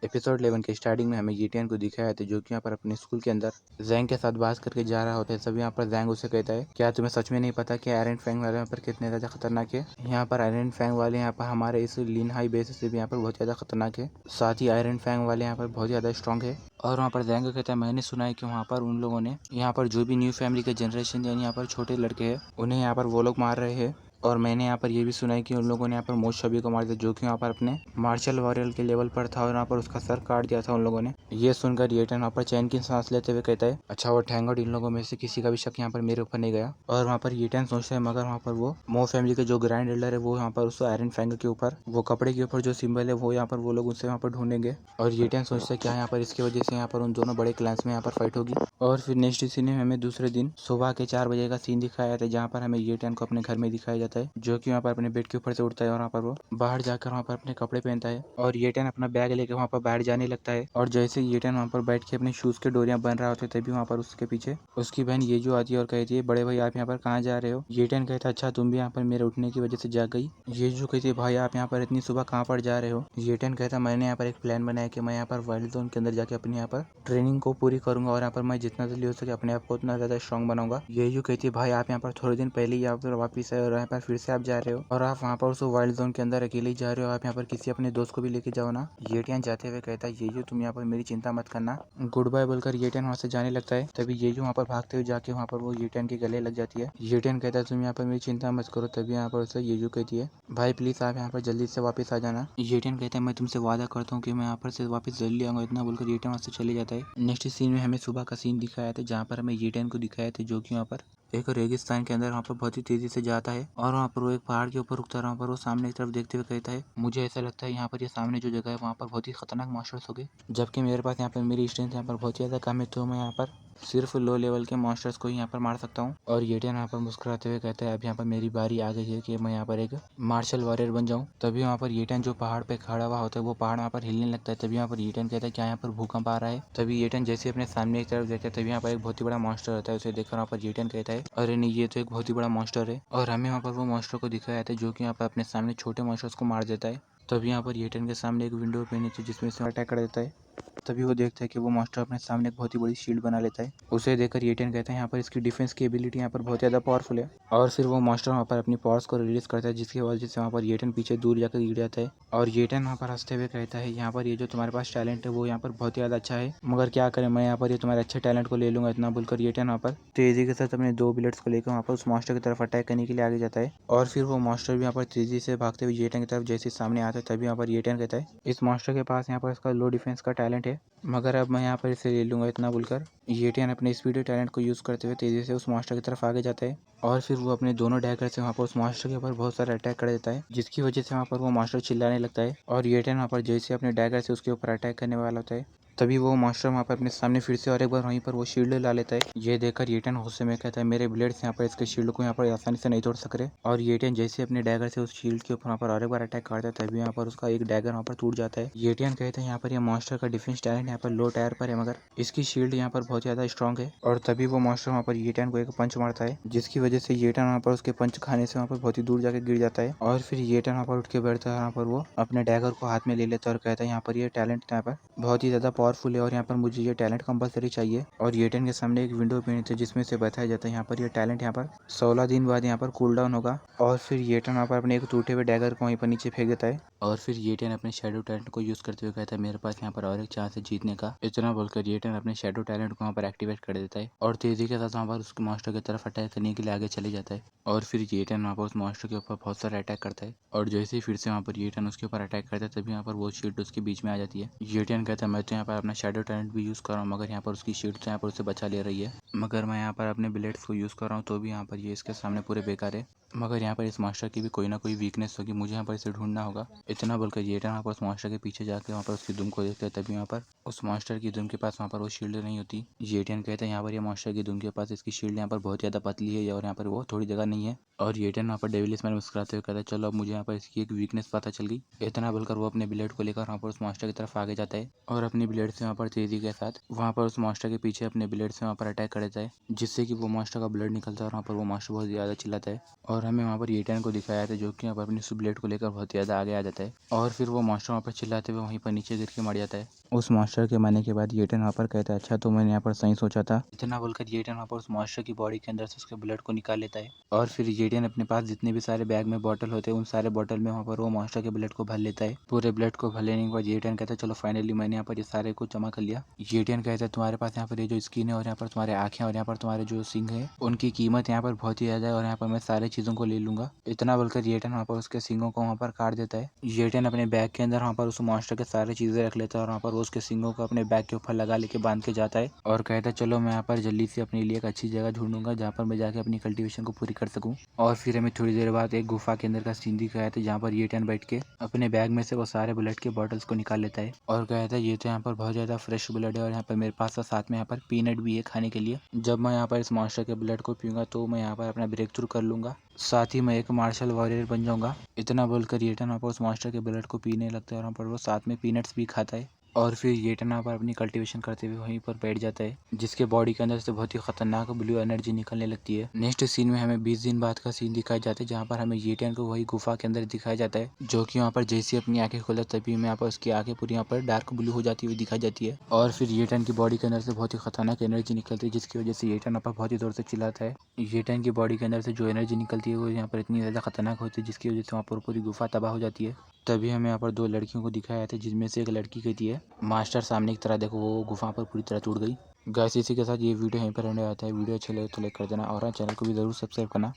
Episode 11 के starting में हमें येटियन को दिखाया था जो कि यहाँ पर अपने स्कूल के अंदर जैंग के साथ बात करके जा रहा होता है। तभी यहाँ पर जैंग उसे कहता है, क्या तुम्हें सच में नहीं पता कि आयरन फैंग वाले यहाँ पर कितने ज़्यादा खतरनाक है। यहाँ पर आयरन फैंग वाले यहाँ पर हमारे इस लिन हाई बेस से भी यहाँ पर बहुत ज़्यादा खतरनाक है। साथ ही आयरन फैंग वाले यहाँ पर बहुत ज़्यादा स्ट्रॉन्ग है। और वहाँ पर जैंग कहता है, मैंने सुना है कि वहाँ पर उन लोगों ने यहाँ पर जो भी न्यू फैमिली के जनरेशन यानी यहाँ पर छोटे लड़के हैं उन्हें यहाँ पर वो लोग मार रहे हैं। और मैंने यहाँ पर ये भी सुना है कि उन लोगों ने यहाँ पर मोस्ट शबी को मार दिया जो कि यहाँ पर अपने मार्शल वॉरियर के लेवल पर था और यहाँ पर उसका सर काट दिया था उन लोगों ने। ये सुनकर येटन वहाँ पर चैन की सांस लेते हुए कहता है, अच्छा वो थैंक गॉड इन लोगों में से किसी का भी शक यहाँ पर मेरे ऊपर नहीं गया। और वहाँ पर येटन सोचता है मगर वहाँ पर वो मो फैमिली के जो ग्रैंड एल्डर है वो यहाँ पर उस आयरन फैंग के ऊपर वो कपड़े के ऊपर जो सिंबल है वो यहाँ पर वो लोग उससे वहाँ पर ढूंढेंगे। और येटन सोचता है क्या यहाँ पर इसकी वजह से यहाँ पर उन दोनों बड़े क्लास में यहाँ पर फाइट होगी। और फिर नेक्स्ट सीन में हमें दूसरे दिन सुबह के 4 बजे का सीन दिखाया जाता है जहाँ पर हमें येटन को अपने घर में दिखाया जाता है जो कि वहाँ पर अपने बेड के ऊपर से उठता है और वहाँ पर वो बाहर जाकर वहाँ पर अपने कपड़े पहनता है और येटन अपना बैग लेकर वहाँ पर बाहर जाने लगता है। और जैसे येटन वहाँ पर बैठ के अपने शूज के डोरियां बन रहा होता है तभी वहाँ पर उसके पीछे उसकी बहन येजू आती है और कहती है, बड़े भाई आप यहाँ पर कहाँ जा रहे हो। येटन कहता है, अच्छा तुम भी यहाँ पर मेरे उठने की वजह से जाग गई। येजू कहती है, भाई आप यहाँ पर इतनी सुबह कहाँ पर जा रहे हो। येटन कहता है, मैंने यहाँ पर एक प्लान बनाया कि मैं यहाँ पर वाइल्ड जोन के अंदर जाके अपने यहाँ पर ट्रेनिंग को पूरी करूंगा और यहाँ पर मैं जितना जल्दी हो सके अपने आप को उतना ज्यादा स्ट्रॉन्ग बनाऊंगा। येजू कहती है, भाई आप यहाँ पर थोड़े दिन पहले ही यहाँ पर वापिस आए और यहाँ पर फिर से आप जा रहे हो और आप वहाँ पर उस वाइल्ड जोन के अंदर अकेले ही जा रहे हो। आप यहाँ पर किसी अपने दोस्त को भी लेके जाओ ना। येटियन जाते हुए कहता है, येजू तुम यहाँ पर मेरी चिंता मत करना। गुड बाय बोलकर येटियन वहाँ से जाने लगता है। तभी येजू वहाँ पर भागते हुए जाके वहाँ पर वो येटियन के गले लग जाती है। येटियन कहता है, तुम यहाँ पर मेरी चिंता मत करो। तभी यहाँ पर उसे येजू कहती है, भाई प्लीज आप यहाँ पर जल्दी से वापस आ जाना। येटियन कहता है, मैं तुमसे वादा करता हूँ कि मैं यहाँ पर से वापस जल्दी आऊंगा। इतना बोलकर येटियन वहाँ से चले जाता है। नेक्स्ट सीन में हमें सुबह का सीन दिखाया था जहाँ पर हमें येटियन को दिखाया था जो कि वहाँ पर एक रेगिस्तान के अंदर वहाँ पर बहुत ही तेजी से जाता है और वहाँ पर वो एक पहाड़ के ऊपर रुकता है। वहाँ पर वो सामने की तरफ देखते हुए कहता है, मुझे ऐसा लगता है यहाँ पर ये सामने जो जगह है वहाँ पर बहुत ही खतरनाक मॉन्स्टर्स हो गए, जबकि मेरे पास यहाँ पर मेरी स्ट्रेंथ यहाँ पर बहुत ज़्यादा कम है तो मैं यहाँ पर सिर्फ लो लेवल के मॉन्स्टर्स को ही यहाँ पर मार सकता हूँ। और येटियन यहाँ पर मुस्कुराते हुए कहता है, अब यहाँ पर मेरी बारी आ गई है कि मैं यहाँ पर एक मार्शल वॉरियर बन जाऊँ। तभी वहाँ पर येटियन जो पहाड़ पे खड़ा हुआ होता है वो पहाड़ वहाँ पर हिलने लगता है। तभी यहाँ पर येटियन कहता है, क्या यहाँ पर भूकंप आ रहा है। तभी येटियन जैसे अपने सामने की तरफ देखता है तभी यहाँ पर एक बहुत ही बड़ा मॉन्स्टर होता है। उसे देखकर वहाँ पर येटियन कहता है, अरे नहीं ये तो एक बहुत ही बड़ा मॉन्स्टर है। और हमें वहाँ पर वो मॉन्स्टर को दिखाया जाता है जो कि यहाँ पर अपने सामने छोटे मॉन्स्टर्स को मार देता है। तभी यहाँ पर येटियन के सामने एक विंडो ओपन होती है जिसमें से अटैक कर देता है। तभी वो देखता है कि वो मॉन्स्टर अपने सामने एक बहुत ही बड़ी शील्ड बना लेता है। उसे देखकर येटियन कहता है, यहाँ पर इसकी डिफेंस की एबिलिटी यहाँ पर बहुत ज़्यादा पावरफुल है। और फिर वो मॉन्स्टर वहाँ पर अपनी पावर्स को रिलीज करता है जिसकी वजह से वहाँ पर येटियन पीछे दूर जाकर गिर जाता है। और येटियन वहाँ पर हंसते हुए कहता है, यहाँ पर ये जो तुम्हारे पास टैलेंट है वो यहाँ पर बहुत ज़्यादा अच्छा है, मगर क्या करें मैं यहाँ पर ये तुम्हारे अच्छे टैलेंट को ले लूँगा। इतना बोलकर येटियन वहाँ पर तेजी के साथ अपने 2 बुलेट्स को लेकर वहाँ पर उस मॉन्स्टर की तरफ अटैक करने के लिए आगे जाता है। और फिर वो मॉन्स्टर भी यहाँ पर तेजी से भागते हुए येटियन की तरफ जैसे सामने आता है तभी यहाँ पर येटियन कहता है, इस मॉन्स्टर के पास यहाँ पर इसका लो डिफेंस का टैलेंट है, मगर अब मैं यहाँ पर इसे ले लूँगा। इतना बोलकर येटियन अपने स्पीड टैलेंट को यूज़ करते हुए तेज़ी से उस मॉन्स्टर की तरफ आगे जाता है। और फिर वो अपने दोनों डैगर से वहाँ पर उस मॉन्स्टर के ऊपर बहुत सारा अटैक कर देता है जिसकी वजह से वहाँ पर वो मॉन्स्टर चिल्लाने लगता है। और येटियन वहाँ पर जैसे अपने डैगर से उसके ऊपर अटैक करने वाला होता है तभी वो मॉन्स्टर वहाँ पर अपने सामने फिर से और एक बार वहीं पर वो शील्ड ला लेता है। ये देखकर येटियन गुस्से में कहता है, मेरे ब्लेड्स यहाँ पर इसके शील्ड को यहाँ पर आसानी से नहीं तोड़ सक रहे। और येटियन जैसे अपने डैगर से उस शील्ड के ऊपर वहाँ पर और एक बार अटैक करता है तभी यहाँ पर उसका एक डैगर वहाँ पर टूट जाता है। येटियन कहते हैं, यहाँ पर ये मॉन्स्टर का डिफेंस टैलेंट यहाँ पर लो टायर पर है मगर इसकी शील्ड यहाँ पर बहुत ज़्यादा स्ट्रॉन्ग है। और तभी वो मॉन्स्टर वहाँ पर येटियन को एक पंच मारता है जिसकी वजह से येटियन वहाँ पर उसके पंच खाने से वहाँ पर बहुत ही दूर जाकर गिर जाता है। और फिर येटियन वहाँ पर उठ के बैठता है, वहाँ पर वो अपने डैगर को हाथ में ले लेता है और कहता है, यहाँ पर ये टैलेंट यहाँ पर बहुत ही ज़्यादा पावरफुल है और यहाँ पर मुझे ये टैलेंट कंपलसरी चाहिए। और येटियन के सामने एक विंडो ओपन थी जिसमें से बताया जाता है यहाँ पर ये टैलेंट यहाँ पर 16 दिन बाद यहाँ पर कूल डाउन होगा। और फिर येटियन वहाँ पर अपने एक टूटे हुए डैगर को वहीं पर नीचे फेंक देता है। और फिर येटियन अपने शैडो टैलेंट को यूज़ करते हुए कहता है, मेरे पास यहाँ पर और एक चांस है जीतने का। इतना बोलकर येटियन अपने शैडो टैलेंट को वहाँ पर एक्टिवेट कर देता है और तेजी के साथ वहाँ पर उसके मॉन्स्टर की तरफ अटैक करने के लिए आगे चले जाता है। और फिर येटियन वहाँ पर उस मॉन्स्टर के ऊपर बहुत सारा अटैक करता है और जैसे ही फिर से वहाँ पर येटियन उसके ऊपर अटैक करता है तभी यहाँ पर वो शील्ड उसके बीच में आ जाती है। येटियन कहता है, मैं तो यहाँ पर अपना शैडो टैलेंट भी यूज़ कर रहा हूँ मगर यहाँ पर उसकी शील्ड तो यहाँ पर उसे बचा ले रही है, मगर मैं यहाँ पर अपने ब्लेड्स को यूज़ कर रहा हूँ तो भी यहाँ पर ये इसके सामने पूरे बेकार है, मगर यहाँ पर इस मॉन्स्टर की भी कोई ना कोई वीकनेस होगी, मुझे यहाँ पर इसे ढूंढना होगा। इतना बोलकर येटियन वहाँ पर उस मॉन्स्टर के पीछे जाकर वहाँ पर उसकी दुम को देखते हैं तभी वहाँ पर उस मॉन्स्टर की दुम के पास वहाँ पर वो शील्ड नहीं होती। येटियन कहता है, यहाँ पर ये मॉन्स्टर की दुम के पास इसकी शील्ड यहाँ पर बहुत ज़्यादा पतली है और यहाँ पर वो थोड़ी जगह नहीं है। और येटन वहाँ पर डेविलिस मैन मुस्कुराते हुए कहता है चलो अब मुझे यहाँ पर इसकी एक वीकनेस पता चल गई। इतना बोलकर वो अपने ब्लेड को लेकर वहाँ पर उस मॉन्स्टर की तरफ आगे जाता है और अपनी ब्लेड से वहाँ पर तेजी के साथ वहाँ पर उस मॉन्स्टर के पीछे अपने ब्लेड से वहाँ पर अटैक कर देता है, जिससे कि वो मॉन्स्टर का ब्लड निकलता है और वहाँ पर वो मॉन्स्टर बहुत ज़्यादा चिल्लाता है। और हमें वहाँ पर येटन को दिखाया था जो कि यहाँ पर अपनी उस ब्लेड को लेकर बहुत ज़्यादा आगे आ जाता है और फिर वो मॉन्स्टर वहाँ पर चिल्लाते हुए वहीं पर नीचे गिर के मर जाता है। उस मॉन्स्टर के मरने के बाद येटन वहाँ पर कहता है अच्छा तो मैंने यहाँ पर सही सोचा था। इतना बोलकर येटन वहाँ पर उस मॉन्स्टर की बॉडी के अंदर से उसके ब्लड को निकाल लेता है और फिर येटन अपने पास जितने भी सारे बैग में बॉटल होते हैं उन सारे बॉटल में वहाँ पर वो मॉन्स्टर के ब्लड को भर लेता है। पूरे ब्लड को भर लेने के बाद येटन कहता है चलो फाइनली मैंने यहाँ पर ये सारे को जमा कर लिया। येटन कहता है तुम्हारे पास यहाँ पर ये जो स्किन है और यहाँ पर तुम्हारे आँखें और यहाँ पर तुम्हारे जो सिंग है उनकी कीमत यहाँ पर बहुत ही ज़्यादा है और यहाँ पर मैं सारी चीज़ों को ले लूंगा। इतना बोलकर येटन वहाँ पर उसके सिंगों को वहाँ पर काट देता है। येटन अपने बैग के अंदर वहाँ पर उस मॉन्स्टर के सारी चीज़ें रख लेता है और वहाँ पर वो उसके सिंगों को अपने बैग के ऊपर लगा लेके बांध के जाता है और कहता है चलो मैं यहाँ पर जल्दी से अपने लिए एक अच्छी जगह ढूंढूंगा जहाँ पर मैं जाके अपनी कल्टीवेशन को पूरी कर सकूँ। और फिर हमें थोड़ी देर बाद एक गुफा के अंदर का सीन दिखाया था जहाँ पर येटन बैठ के अपने बैग में से वो सारे बुलेट के बॉटल्स को निकाल लेता है और कहता है ये तो यहाँ पर बहुत ज़्यादा फ्रेश ब्लड है और यहाँ पर मेरे पास साथ में यहाँ पर पीनट भी है खाने के लिए। जब मैं यहाँ पर इस मॉन्स्टर के ब्लड को पीऊँगा तो मैं यहाँ पर अपना ब्रेक थ्रू कर लूँगा, साथ ही मैं एक मार्शल वॉरियर बन जाऊँगा। इतना बोलकर येटन वहाँ पर उस मॉन्स्टर के ब्लड को पीने लगता है और वहाँ पर वो साथ में पीनट्स भी खाता है और फिर येटन वहाँ पर अपनी कल्टीवेशन करते हुए वहीं पर बैठ जाता है, जिसके बॉडी के अंदर से बहुत ही खतरनाक ब्लू एनर्जी निकलने लगती है। नेक्स्ट सीन में हमें 20 दिन बाद का सीन दिखाया जाता है जहाँ पर हमें येटन को वही गुफा के अंदर दिखाया जाता है जो कि वहाँ पर जैसे अपनी आंखें खोला तभी में यहाँ पर उसकी आंखें पूरी यहाँ पर डार्क ब्लू हो जाती हुई दिखाई जाती है और फिर येटन की बॉडी के अंदर से बहुत ही खतरनाक एनर्जी निकलती है जिसकी वजह से येटन यहाँ पर बहुत ही जोर से चिल्लाता है। येटन की बॉडी के अंदर से जो एनर्जी निकलती है वो यहाँ पर इतनी ज़्यादा खतरनाक होती है जिसकी वजह से वहाँ पर पूरी गुफा तबाह हो जाती है। तभी हमें यहाँ पर दो लड़कियों को दिखाया था जिसमें से एक लड़की कहती है मास्टर सामने की तरह देखो वो गुफा पर पूरी तरह टूट गई। गाइस इसी के साथ ये वीडियो यहीं पर एंड आता है। वीडियो अच्छे लगे तो लाइक कर देना और चैनल को भी ज़रूर सब्सक्राइब करना।